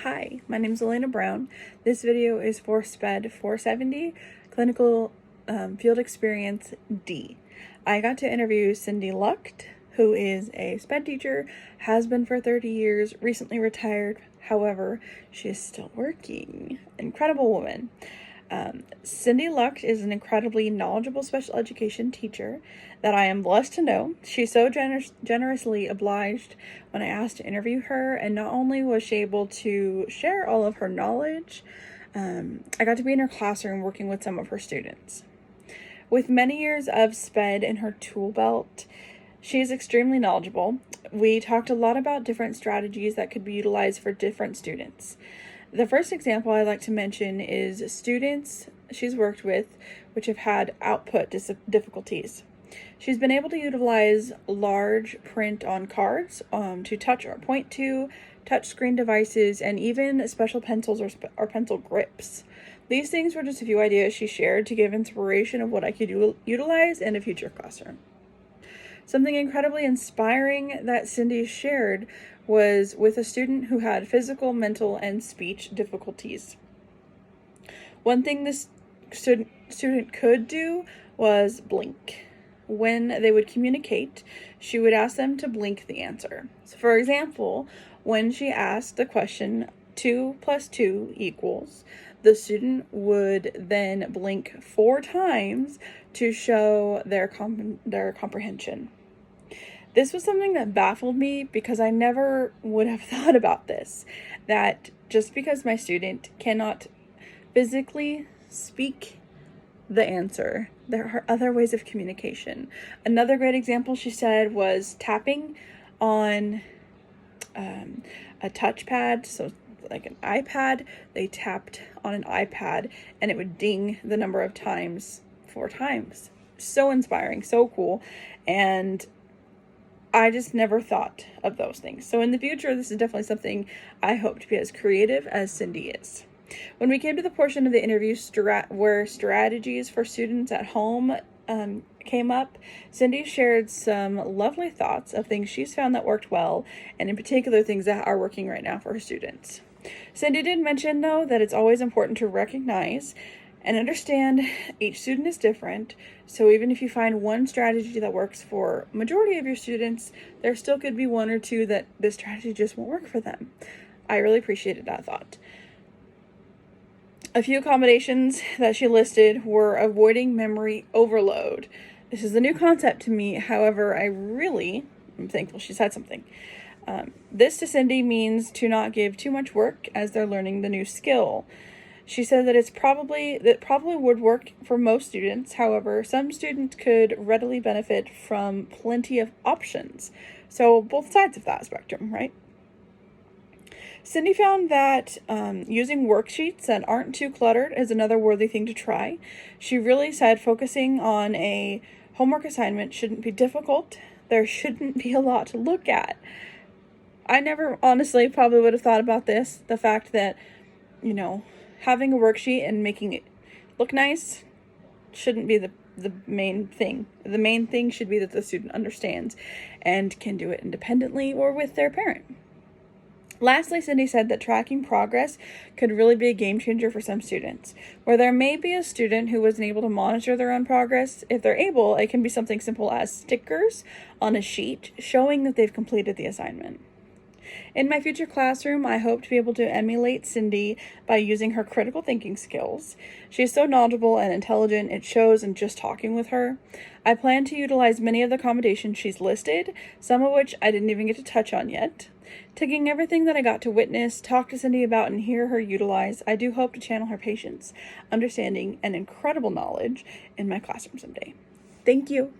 Hi, my name is Elena Brown. This video is for SPED-470, Clinical Field Experience D. I got to interview Cindy Lucht, who is a SPED teacher, has been for 30 years, recently retired. However, she is still working. Incredible woman. Cindy Lucht is an incredibly knowledgeable special education teacher that I am blessed to know. She's so generously obliged when I asked to interview her, and not only was she able to share all of her knowledge, I got to be in her classroom working with some of her students. With many years of SPED in her tool belt, she is extremely knowledgeable. We talked a lot about different strategies that could be utilized for different students. The first example I'd like to mention is students she's worked with which have had output difficulties. She's been able to utilize large print on cards to touch or point to, touch screen devices, and even special pencils or pencil grips. These things were just a few ideas she shared to give inspiration of what I could utilize in a future classroom. Something incredibly inspiring that Cindy shared was with a student who had physical, mental, and speech difficulties. One thing this student could do was blink. When they would communicate, she would ask them to blink the answer. So for example, when she asked the question 2 + 2 equals, the student would then blink 4 times to show their comprehension. This was something that baffled me because I never would have thought about this, that just because my student cannot physically speak the answer, there are other ways of communication. Another great example she said was tapping on a touchpad, so like an iPad. They tapped on an iPad and it would ding the number of times 4 times. So inspiring, so cool, and I just never thought of those things. So in the future, this is definitely something I hope to be as creative as Cindy is. When we came to the portion of the interview where strategies for students at home came up, Cindy shared some lovely thoughts of things she's found that worked well, and in particular things that are working right now for her students. Cindy did mention, though, that it's always important to recognize and understand each student is different, so even if you find one strategy that works for majority of your students, there still could be 1 or 2 that this strategy just won't work for them. I really appreciated that thought. A few accommodations that she listed were avoiding memory overload. This is a new concept to me, however, I'm thankful she said something. This to Cindy means to not give too much work as they're learning the new skill. She said that probably would work for most students. However, some students could readily benefit from plenty of options. So both sides of that spectrum, right? Cindy found that using worksheets that aren't too cluttered is another worthy thing to try. She really said focusing on a homework assignment shouldn't be difficult. There shouldn't be a lot to look at. I never honestly probably would have thought about this. The fact that, having a worksheet and making it look nice shouldn't be the main thing. The main thing should be that the student understands and can do it independently or with their parent. Lastly, Cindy said that tracking progress could really be a game changer for some students. Where there may be a student who wasn't able to monitor their own progress, if they're able, it can be something simple as stickers on a sheet showing that they've completed the assignment. In my future classroom, I hope to be able to emulate Cindy by using her critical thinking skills. She is so knowledgeable and intelligent, it shows in just talking with her. I plan to utilize many of the accommodations she's listed, some of which I didn't even get to touch on yet. Taking everything that I got to witness, talk to Cindy about, and hear her utilize, I do hope to channel her patience, understanding, and incredible knowledge in my classroom someday. Thank you.